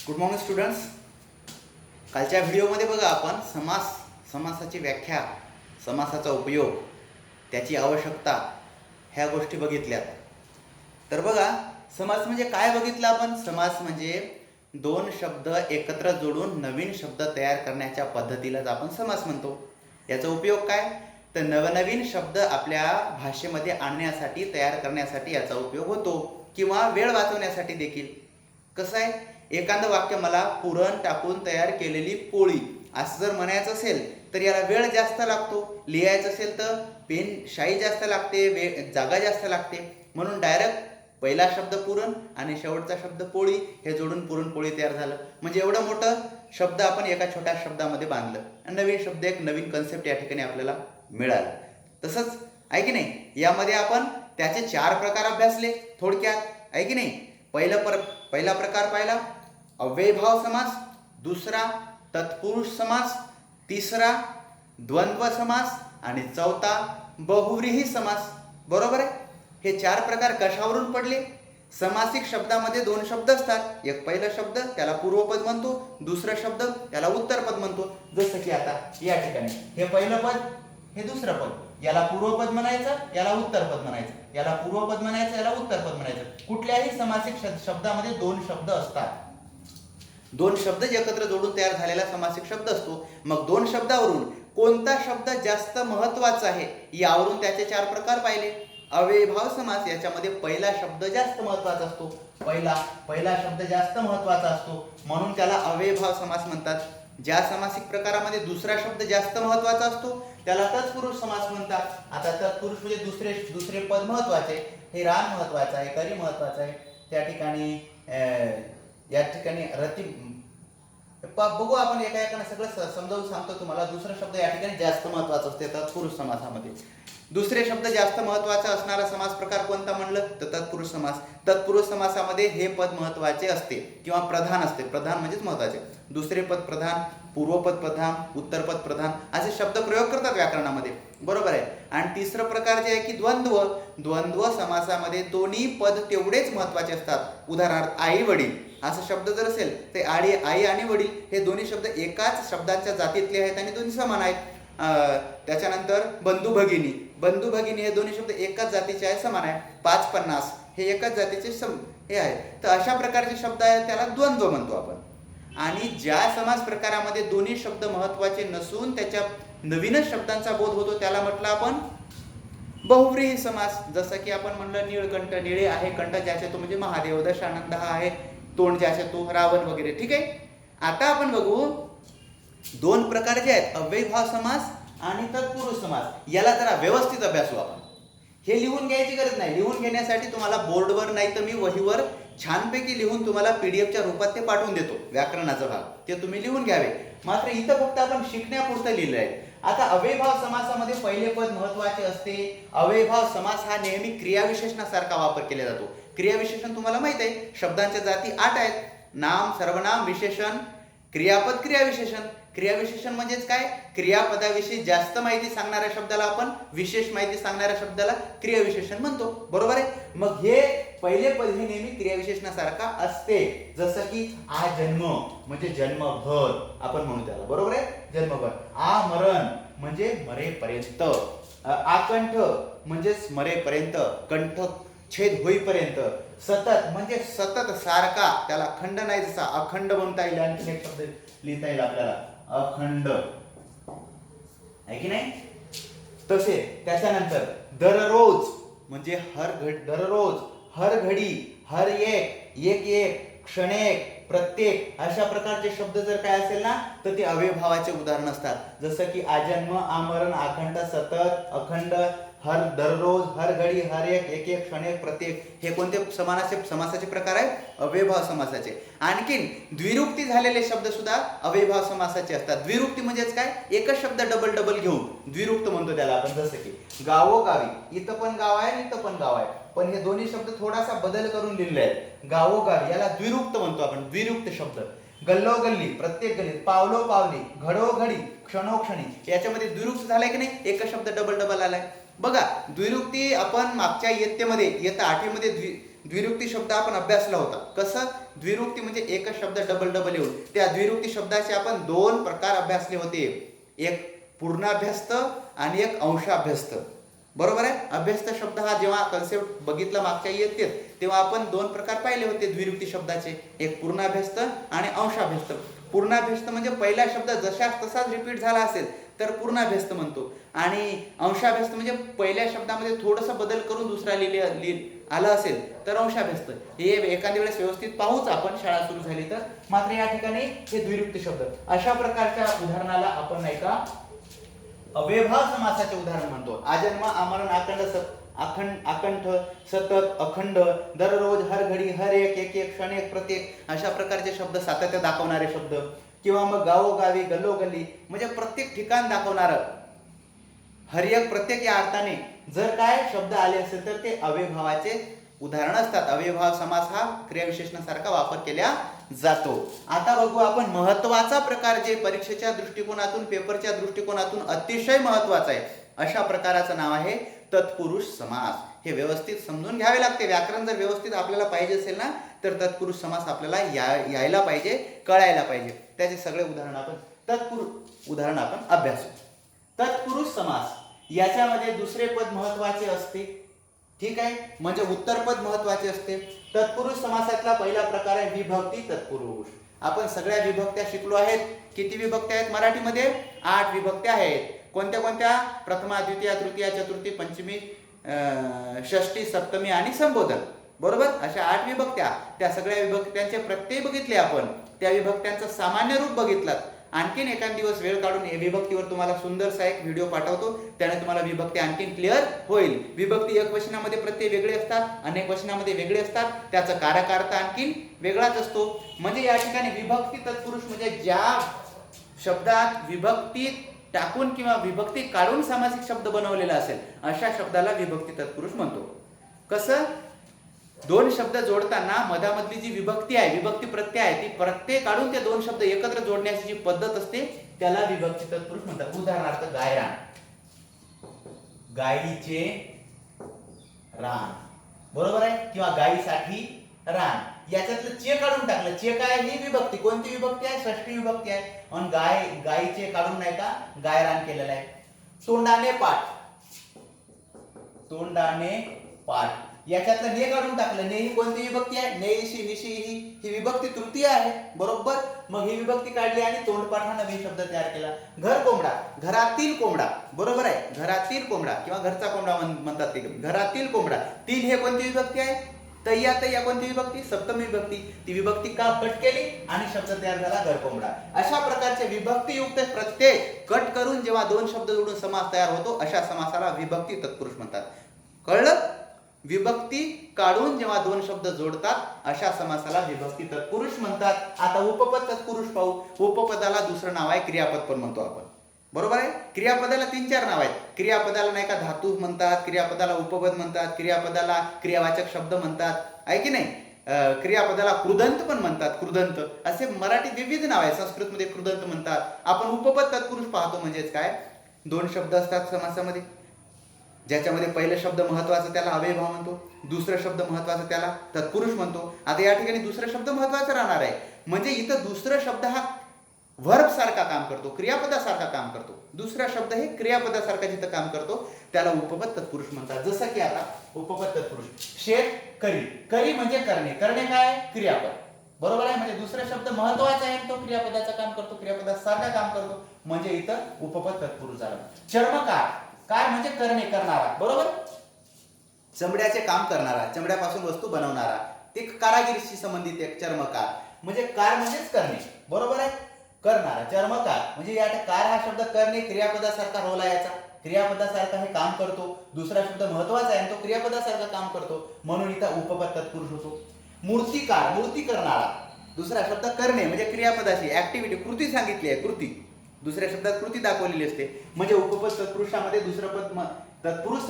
Good morning students. कालच्या व्हिडिओमध्ये बघा आपण समासाची व्याख्या, समासाचा उपयोग, त्याची आवश्यकता ह्या गोष्टी बघितल्यात. तर बघा, समास म्हणजे काय बघितलं आपण. समास म्हणजे दोन शब्द एकत्र जोडून नवीन शब्द तयार करण्याच्या पद्धतीलाच आपण समास म्हणतो. याचा उपयोग काय, तर नवनवीन शब्द आपल्या भाषेमध्ये आणण्यासाठी, तयार करण्यासाठी याचा उपयोग होतो, किंवा वेळ वाचवण्यासाठी देखील. कसं आहे, एखादं वाक्य मला पुरण टाकून तयार केलेली पोळी असं जर म्हणायचं असेल तर याला वेळ जास्त लागतो. लिहायचं असेल तर पेन शाई जास्त लागते, जागा जास्त लागते. म्हणून डायरेक्ट पहिला शब्द पुरण आणि शेवटचा शब्द पोळी हे जोडून पुरणपोळी तयार झालं. म्हणजे एवढं मोठं शब्द आपण एका छोट्या शब्दामध्ये बांधलं आणि नवीन शब्द, एक नवीन कन्सेप्ट या ठिकाणी आपल्याला मिळालं. तसंच आहे की नाही, यामध्ये आपण त्याचे 4 प्रकार अभ्यासले थोडक्यात, आहे की नाही. पहिला प्रकार पाहिला अव्ययभाव समास, दुसरा तत्पुरुष समास, तिसरा द्वंद्व समास आणि चौथा बहुव्रीही समास. बरोबर आहे. हे 4 प्रकार कशावरून पडले. समासिक शब्दामध्ये 2 शब्द असतात. एक पहिला शब्द त्याला पूर्वपद म्हणतो, दुसरा शब्द त्याला उत्तरपद म्हणतो. जसं की आता या ठिकाणी हे पहिलं पद, हे दुसरं पद, याला पूर्वपद म्हणायचं, याला उत्तरपद म्हणायचं, याला पूर्वपद म्हणायचं, याला उत्तरपद म्हणायचं. कुठल्याही समासिक शब्दामध्ये 2 शब्द असतात. 2 शब्द एकत्र जोडून तयार झालेला समासिक शब्द असतो. मग 2 शब्दावरून कोणता शब्द जास्त महत्वाचा आहे यावरून त्याचे 4 प्रकार पाहिले. अव्ययभाव समास, याच्यामध्ये पहिला शब्द जास्त महत्वाचा असतो. पहिला शब्द जास्त महत्वाचा असतो म्हणून त्याला अव्ययभाव समास म्हणतात. ज्या समासिक प्रकारामध्ये दुसरा शब्द जास्त महत्वाचा असतो त्याला तत्पुरुष समास म्हणतात. आता तत्पुरुष म्हणजे दुसरे पद महत्वाचे, हे रान महत्वाचं आहे, करी महत्वाचं आहे. त्या ठिकाणी या ठिकाणी रती बघू आपण एका सगळं समजावून सांगतो तुम्हाला. दुसरा शब्द या ठिकाणी जास्त महत्वाचा असते तत्पुरुष समासामध्ये. दुसरे शब्द जास्त महत्वाचा असणारा समास प्रकार कोणता म्हणलं तर तत्पुरुष समास. तत्पुरुष समासामध्ये हे पद महत्वाचे असते किंवा प्रधान असते. प्रधान म्हणजेच महत्वाचे. दुसरे पद प्रधान, पूर्वपद प्रधान, उत्तरपद प्रधान असे शब्द प्रयोग करतात व्याकरणामध्ये. बरोबर आहे. आणि तिसरं प्रकार जे आहे की द्वंद्व समासामध्ये दोन्ही पद तेवढेच महत्वाचे असतात. उदाहरणार्थ आई वडील असा शब्द जर असेल तर आई आणि वडील हे दोन्ही शब्द एकाच शब्दाच्या जातीतले आहेत आणि दोन्ही समान आहेत. त्याच्यानंतर बंधू भगिनी हे दोन्ही शब्द एकाच जातीचे आहे, समान आहे. 5-50 हे एकाच जातीचे हे आहे. तर अशा प्रकारचे शब्द आहेत त्याला द्वंद्व म्हणतो आपण. आणि ज्या समास प्रकारामध्ये दोन्ही शब्द महत्वाचे नसून त्याच्या नवीनच शब्दांचा बोध होतो त्याला म्हटलं आपण बहुव्रीही समास. जसं की आपण म्हणलं नीळकंठ, निळे आहे कंठ ज्याचे तो म्हणजे महादेव, दशानंद हा आहे तोंड ज्याचे तो रावण वगैरे. ठीक आहे. आता आपण बघू 2 प्रकार जे आहेत अव्ययभाव समास आणि तत्पुरुष समास. याला जरा व्यवस्थित अभ्यासू आपण. हे लिहून घ्यायची गरज नाही. लिहून घेण्यासाठी तुम्हाला बोर्डवर नाही तर मी वहीवर छानपैकी लिहून तुम्हाला पीडीएफच्या रूपात ते पाठवून देतो. व्याकरणाचा भाग ते तुम्ही लिहून घ्यावे. मात्र इथं फक्त आपण शिकण्यापुरतं लिहिलं आहे. आता अव्ययभाव समासामध्ये पहिले पद महत्वाचे असते. अव्ययभाव समास हा नेहमी क्रियाविशेषणासारखा वापर केला जातो. क्रियाविशेषण तुम्हाला माहित आहे, शब्दांच्या जाती 8 आहेत. नाम, सर्वनाम, विशेषण, क्रियापद, क्रियाविशेषण. क्रियाविशेषण म्हणजेच काय, क्रियापदाविषयी जास्त माहिती सांगणाऱ्या शब्दाला आपण, विशेष माहिती सांगणाऱ्या शब्दाला क्रियाविशेषण म्हणतो. बरोबर आहे. मग हे पहिले पद हे नेहमी क्रियाविशेषणासारखा असते. जसं की आ जन्म म्हणजे जन्मभर आपण म्हणू त्याला. बरोबर आहे. जन्मभर. आ मरण म्हणजे मरेपर्यंत. आकंठ म्हणजे मरेपर्यंत, कंठ छेद होईपर्यंत. सतत म्हणजे सतत सारखा, त्याला खंड नाही, जसा अखंड म्हणता येईल. आणखी एक शब्द लिहिता येईल आपल्याला अखंड, आहे की नाही. तसे त्याच्यानंतर दररोज म्हणजे दररोज, हर घडी, हर एक, क्षणेक, प्रत्येक अशा प्रकारचे शब्द जर काय असेल ना तर ते अव्ययभावाचे उदाहरण असतात. जसं की आजन्म, आमरण, आखंड, सतत, अखंड, हर, दररोज, हर घडी, हर एक, क्षणेक, प्रत्येक हे कोणते समासाचे प्रकार आहेत, अव्ययभाव समासाचे. आणखीन द्विरुक्ती झालेले शब्द सुद्धा अव्ययभाव समासाचे असतात. द्विरुक्ती म्हणजेच काय, एकच शब्द डबल घेऊन द्विरुक्त म्हणतो त्याला आपण. जसं की गावोगावी, इथं पण गाव आहे, इथं पण गाव आहे, पण हे दोन्ही शब्द थोडासा बदल करून लिहिले आहेत. गावोगावी याला द्विरुक्त म्हणतो आपण, द्विरुक्त शब्द. गल्लोगल्ली, प्रत्येक गल्लीत. पावलोपावली, घडोघडी, क्षणोक्षणी याच्यामध्ये द्विरुक्त झालाय की नाही, एकच शब्द डबल आलाय. बघा, द्विरुक्ती आपण मागच्या इयत्ता 8 मध्ये द्विरुक्ती शब्द आपण अभ्यासला होता. कसं? द्विरुक्ती म्हणजे एकच शब्द डबल डबल येऊन. त्या द्विरुक्ती शब्दाचे आपण दोन प्रकार अभ्यासले होते, एक पूर्णाभ्यस्त आणि एक अंशाभ्यस्त. बरोबर आहे. अभ्यस्त शब्द हा जेव्हा कन्सेप्ट बघितला मागच्या येते तेव्हा आपण दोन प्रकार पाहिले होते द्विरुक्ती शब्दाचे, एक पूर्णाभ्यस्त आणि अंशाभ्यस्त. पूर्णाभ्यस्त म्हणजे पहिला शब्द जशाच तसाच रिपीट झाला असेल तर पूर्णाभ्यस्त म्हणतो, आणि अंशाभ्यस्त म्हणजे पहिल्या शब्दामध्ये थोडंसं बदल करून दुसरा आलं असेल तर अंशाभ्यस्त. हे एखाद्या वेळेस व्यवस्थित पाहूच आपण शाळा सुरू झाली तर. मात्र या ठिकाणी हे द्विरुक्ती शब्द. अशा प्रकारच्या उदाहरणाला आपण नाही का अव्ययभाव समासाचे उदाहरण म्हणतो. आजन्म आमरण अखंड सतत अखंड दररोज हर घडी हर एक एक एक क्षण एक प्रत्येक अशा प्रकारचे शब्द, सातत्य दाखवणारे शब्द, किंवा मग गावोगावी गल्लोगल्ली म्हणजे प्रत्येक ठिकाण दाखवणारं हर एक प्रत्येक या अर्थाने जर काय शब्द आले असेल तर ते अव्ययभावाचे उदाहरण असतात. अव्ययभाव समास हा क्रियाविशेषणासारखा वापर केला जातो. आता बघू आपण महत्वाचा प्रकार जे परीक्षेच्या दृष्टिकोनातून, पेपरच्या दृष्टिकोनातून अतिशय महत्वाचा आहे, अशा प्रकाराचं नाव आहे तत्पुरुष समास. हे व्यवस्थित समजून घ्यावे लागते. व्याकरण जर व्यवस्थित आपल्याला पाहिजे असेल ना तर तत्पुरुष समास आपल्याला यायला पाहिजे, कळायला पाहिजे. त्याचे सगळे उदाहरण आपण अभ्यासू. तत्पुरुष समास याच्यामध्ये दुसरे पद महत्वाचे असते, ठीक आहे, म्हणजे उत्तर पद महत्वाचे असते. तत्पुरुष समासातला पहिला प्रकार आहे विभक्ती तत्पुरुष. आपण सगळ्या विभक्त्या शिकलो आहेत. किती विभक्त्या आहेत मराठीमध्ये? 8 विभक्त्या आहेत. कोणत्या कोणत्या? प्रथमा, द्वितीया, तृतीया, चतुर्थी, पंचमी, षष्ठी, सप्तमी आणि संबोधन. बरोबर, अशा 8 विभक्त्या. त्या सगळ्या विभक्त्यांचे प्रत्यय बघितले आपण, त्या विभक्त्यांचं सामान्य रूप बघितलं. आणखीन एखाद दिवस वेळ काढून विभक्तीवर तुम्हाला सुंदरसा एक व्हिडिओ पाठवतो, त्याने तुम्हाला विभक्ती आणखीन क्लिअर होईल. विभक्ती एक वचनामध्ये प्रत्यय वेगळे असतात, अनेक वचनामध्ये वेगळे असतात, त्याचा कारक आणखीन वेगळाच असतो. म्हणजे या ठिकाणी विभक्ती तत्पुरुष म्हणजे ज्या शब्दात विभक्ती टाकून किंवा विभक्ती काढून सामासिक शब्द बनवलेला असेल अशा शब्दाला विभक्ती तत्पुरुष म्हणतो. कसं? दोन शब्द जोडताना मधामधली जी विभक्ती आहे, विभक्ती प्रत्यय आहे, ती प्रत्यय काढून ते दोन शब्द एकत्र जोडण्याची जी पद्धत असते त्याला विभक्ती तत्पुरुष म्हणतात. उदाहरणार्थ गायरान, गायीचे रान, बरोबर आहे, किंवा गायीसाठी रान. याच्यातलं चे काढून टाकलं. चे काय? ही विभक्ती. कोणती विभक्ती आहे? षष्ठी विभक्ती आहे. आणि गायीचे काढून नाही का गायरान केलेलं आहे. तोंडाने पाठ, तोंडाने पाठ याच्यातलं ने काढून टाकलं. ने ही कोणती विभक्ती आहे? नेशी निशी ही विभक्ती तृतीय आहे. बरोबर. मग ही विभक्ती काढली आणि तोंडपाठ हा नवीन शब्द तयार केला. घर कोंबडा, घरातील कोंबडा, बरोबर आहे, घरातील कोंबडा किंवा घरचा कोंबडा म्हणतात ते. घरातील कोंबडा. तील हे कोणती विभक्ती आहे? तय्या तय्या कोणती विभक्ती? सप्तमी विभक्ती. ती विभक्ती का कट केली आणि शब्द तयार झाला घर कोंबडा. अशा प्रकारचे विभक्तीयुक्त प्रत्यय कट करून जेव्हा दोन शब्द जोडून समास तयार होतो अशा समासाला विभक्ती तत्पुरुष म्हणतात. कळलं? विभक्ती काढून जेव्हा दोन शब्द जोडतात अशा समासाला विभक्ती तत्पुरुष म्हणतात. आता उपपद तत्पुरुष पाहू. उपपदाला दुसरं नाव आहे क्रियापद पण म्हणतो आपण. बरोबर आहे. क्रियापदाला 3-4 नाव आहेत. क्रियापदाला नाही का धातू म्हणतात, क्रियापदाला उपपद म्हणतात, क्रियापदाला क्रियावाचक शब्द म्हणतात, आहे की नाही. क्रियापदाला कृदंत पण म्हणतात. कृदंत असे मराठी विविध नाव आहे. संस्कृतमध्ये कृदंत म्हणतात. आपण उपपद तत्पुरुष पाहतो. म्हणजेच काय? दोन शब्द असतात समासामध्ये, ज्याच्यामध्ये पहिला शब्द महत्वाचा त्याला अव्ययभाव म्हणतो, दुसरा शब्द महत्वाचा त्याला तत्पुरुष म्हणतो. आता या ठिकाणी दुसरा शब्द महत्वाचा राहणार आहे. म्हणजे इथं दुसरा शब्द हा व्हर्ब सारखा काम करतो, क्रियापदासारखा काम करतो. दुसरा शब्द हे क्रियापदासारखा जिथं काम करतो त्याला उपपद तत्पुरुष म्हणतात. जसं की आता उपपद तत्पुरुष शेत करी. करी म्हणजे करणे. करणे काय? क्रियापद. बरोबर आहे. म्हणजे दुसरा शब्द महत्वाचा आहे, तो क्रियापदाचं काम करतो, क्रियापदासारखा काम करतो, म्हणजे इथं उपपद तत्पुरुष झालं. चर्मकार. काय म्हणजे करणे, करणारा. बरोबर. चमड्याचे काम करणारा, चमड्यापासून वस्तू बनवणारा, ते कारागिरीशी संबंधित एक चर्मकार. म्हणजे कार म्हणजेच करणे. बरोबर आहे. करणारा चर्मकार म्हणजे या कार हा शब्द करणे क्रियापदासारखा रोल आहे याचा. क्रियापदासारखा हे काम करतो. दुसरा शब्द महत्वाचा आहे, तो क्रियापदासारखा काम करतो, म्हणून इथं उपपद तत्पुरुष होतो. मूर्तिकार, मूर्ती करणारा. दुसरा शब्द करणे म्हणजे क्रियापदाची ऍक्टिव्हिटी, कृती सांगितली आहे, कृती. दुसऱ्या शब्दात कृती दाखवलेली असते. म्हणजे उपपद तत्पुरुषामध्ये दुसरं पद तत्पुरुष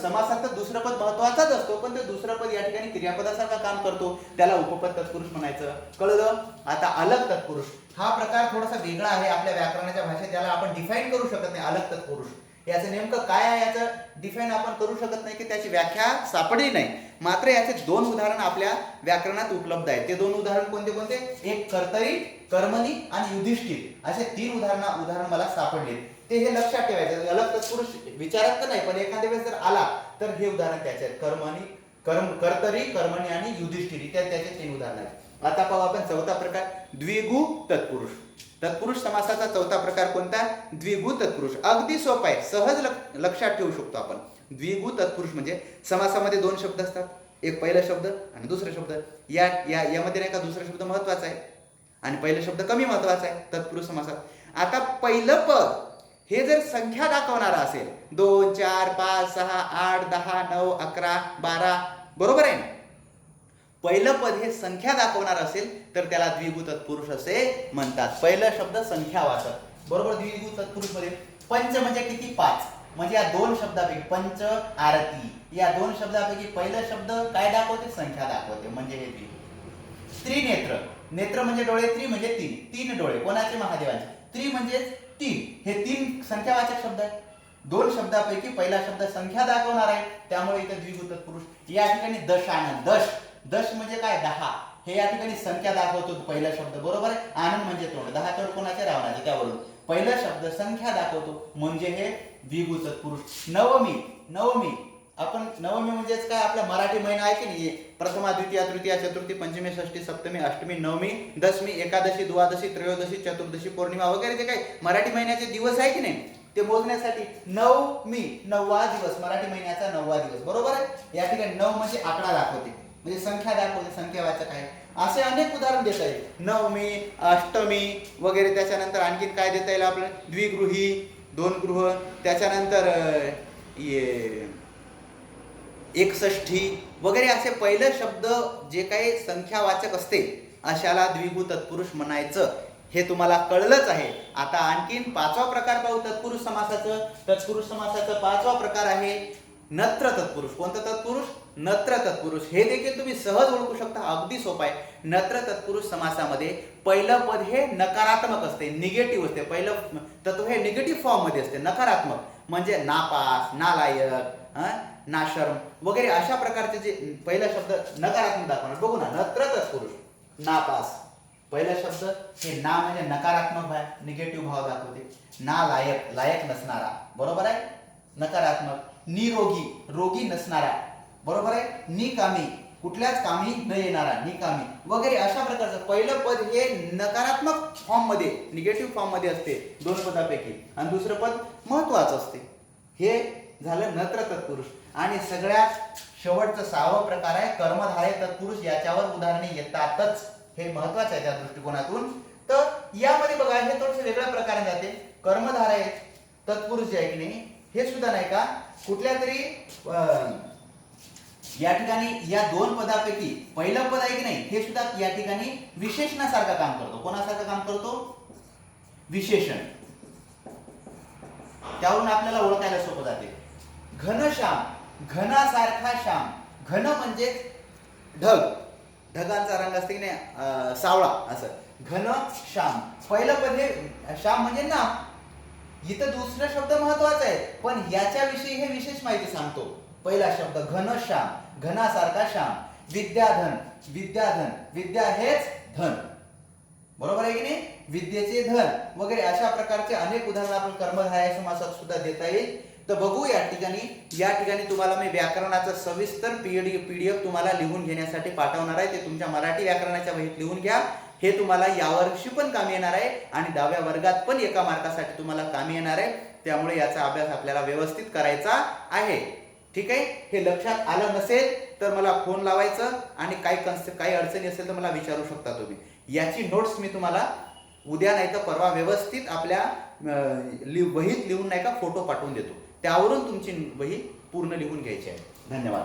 समासात दुसरं पद महत्वाचाच असतो, पण ते दुसरं पद या ठिकाणी क्रियापदासारखा काम करतो, त्याला उपपद तत्पुरुष म्हणायचं. कळलं? आता अलग तत्पुरुष हा प्रकार थोडासा वेगळा आहे आपल्या व्याकरणाच्या भाषेत. त्याला आपण डिफाईन करू शकत नाही. अलग तत्पुरुष याचं नेमकं काय आहे याचं डिफाईन आपण करू शकत नाही, की त्याची व्याख्या सापडली नाही. मात्र याचे 2 उदाहरण आपल्या व्याकरणात उपलब्ध आहेत. ते 2 उदाहरण कोणते कोणते? एक कर्तरी, कर्मणी आणि युधिष्ठिर असे 3 उदाहरण मला सापडले. ते हे लक्षात ठेवायचं. अलग तत्पुरुष विचारात तर नाही, पण एखाद्या वेळेस जर आला तर हे उदाहरण त्याचे आहेत. कर्तरी, कर्मणी आणि युधिष्ठिर त्याचे 3 उदाहरण आहेत. आता पाहू आपण चौथा प्रकार, द्विगु तत्पुरुष. तत्पुरुष समासाचा चौथा प्रकार कोणता? द्विगु तत्पुरुष. अगदी सोपा आहे, सहज लक्षात ठेवू शकतो आपण. द्विगु तत्पुरुष म्हणजे समासामध्ये 2 शब्द असतात, एक पहिला शब्द आणि दुसरा शब्द. यामध्ये नाही का दुसरा शब्द महत्वाचा आहे आणि पहिला शब्द कमी महत्वाचा आहे तत्पुरुष समासात. आता पहिलं पद हे जर संख्या दाखवणारा असेल, 2, 4, 5, 6, 8, 10, 9, 11, 12, बरोबर आहे ना? पहिलं पद हे संख्या दाखवणार असेल तर त्याला द्विगु तत्पुरुष असे म्हणतात. पहिला शब्द संख्यावाचक, बरोबर. द्विगु तत्पुरुष मध्ये पंच म्हणजे किती? 5. म्हणजे या 2 शब्दापैकी पंच, आरती या 2 शब्दापैकी पहिला शब्द काय दाखवते? संख्या दाखवते, म्हणजे हे द्विगु. त्रिनेत्र, नेत्र म्हणजे डोळे, त्रि म्हणजे 3. 3 डोळे कोणाचे? महादेवाचे. त्रि म्हणजे 3. हे 3 संख्यावाचक शब्द आहेत. 2 शब्दापैकी पहिला शब्द संख्या दाखवणार आहे, त्यामुळे इथे द्विगु तत्पुरुष. या ठिकाणी दशानन, दश म्हणजे काय? 10. हे या ठिकाणी संख्या दाखवतो पहिला शब्द, बरोबर आहे. आनंद म्हणजे तोंड, 10 तोंड कोणाचे? रावणाचे, त्यावरून पहिला शब्द संख्या दाखवतो, म्हणजे हे द्विगु तत्पुरुष. नवमी आपण नवमी म्हणजेच काय? आपला मराठी महिना आहे की नाही? प्रथमा, द्वितीया, तृतीया, चतुर्थी, पंचमी, षष्ठी, सप्तमी, अष्टमी, नवमी, दशमी, एकादशी, द्वादशी, त्रयोदशी, चतुर्दशी, पौर्णिमा वगैरे जे काही मराठी महिन्याचे दिवस आहे की नाही ते मोजण्यासाठी नवमी, 9वा दिवस, मराठी महिन्याचा 9वा दिवस, बरोबर आहे. या ठिकाणी 9 म्हणजे आकडा दाखवते, म्हणजे संख्या दाखवते, संख्यावाचक आहे. असे अनेक उदाहरण देता येईल. नवमी, अष्टमी वगैरे. त्याच्यानंतर आणखीन काय देता येईल आपल्याला? द्विगृही, 2 गृह. त्याच्यानंतर 61 वगैरे. असे पहिलं शब्द जे काही संख्यावाचक असते अशाला द्विगु तत्पुरुष म्हणायचं. हे तुम्हाला कळलंच आहे. आता आणखीन 5वा प्रकार पाहू तत्पुरुष समासाचं. तत्पुरुष समासाचा 5वा प्रकार आहे नत्र तत्पुरुष. कोणतं तत्पुरुष? नत्र तत्पुरुष. हे देखील तुम्ही सहज ओळखू शकता, अगदी सोपं आहे. नत्र तत्पुरुष समासामध्ये पहिलं पद हे नकारात्मक असते, निगेटिव्ह असते. पहिलं तत्व हे निगेटिव्ह फॉर्म मध्ये असते, नकारात्मक. म्हणजे नापास, नालायक, नाशर्म वगैरे अशा प्रकारचे जे पहिला शब्द नकारात्मक दाखवणार. बघू ना, नत्र तत्पुरुष, नापास. पहिला शब्द हे ना म्हणजे नकारात्मक भाव, निगेटिव्ह भाव दाखवते. नालायक, लायक नसणारा, बरोबर आहे, नकारात्मक. निरोगी, रोगी नसणारा, बरोबर आहे. निकामी, कुठल्याच कामी न येणारा, निकामी वगैरे. अशा प्रकारचं पहिलं पद हे नकारात्मक फॉर्म मध्ये, निगेटिव्ह फॉर्म मध्ये असते 2 पदापैकी, आणि दुसरं पद महत्वाचं असते. हे झालं नत्र तत्पुरुष. आणि सगळ्यात शेवटचं 6वा प्रकार आहे कर्मधारय तत्पुरुष. याच्यावर उदाहरणे येतातच, हे महत्वाचं आहे त्या दृष्टिकोनातून. तर यामध्ये बघा, हे थोडंसं वेगळ्या प्रकारे जाते. कर्मधारय तत्पुरुष जे आहे की नाही, हे सुद्धा नाही का कुठल्या तरी या ठिकाणी या 2 पदापैकी पहिलं पद आहे की नाही, हे सुद्धा या ठिकाणी विशेषणासारखं काम करतो. कोणासारखं काम करतो? विशेषण. त्यावरून आपल्याला ओळखायला सोपं जाते. घनश्याम, घनासारखा श्याम. घन म्हणजे ढग, ढगांचा रंग असते की नाही, सावळा, असं. घन श्याम. पहिलं पद हे श्याम म्हणजे नाम. इथं दुसरा शब्द महत्वाचा आहे, पण याच्याविषयी हे विशेष माहिती सांगतो. पहिला शब्द घनश्याम, घनासारखा श्याम. विद्याधन, विद्याधन, विद्या हेच धन, बरोबर आहे की नाही, विद्येचे धन वगैरे. अशा प्रकारचे अनेक उदाहरण आपण कर्मधारय समासात सुद्धा देता येईल. तर बघू या ठिकाणी तुम्हाला मी व्याकरणाचं सविस्तर पीडीएफ तुम्हाला लिहून घेण्यासाठी पाठवणार आहे. ते तुमच्या मराठी व्याकरणाच्या वहीत लिहून घ्या. हे तुम्हाला यावर्षी पण कामी येणार आहे आणि 10व्या वर्गात पण 1 मार्कासाठी तुम्हाला कामी येणार आहे. त्यामुळे याचा अभ्यास आपल्याला व्यवस्थित करायचा आहे. ठीक आहे. हे लक्षात आलं नसेल तर मला फोन लावायचं, आणि काही अडचणी असेल तर मला विचारू शकता तुम्ही. याची नोट्स मी तुम्हाला उद्या नाही तर परवा व्यवस्थित आपल्या वहीत लिहून नाही का फोटो पाठवून देतो. त्यावरून तुमची वही पूर्ण लिहून घ्यायची आहे. धन्यवाद.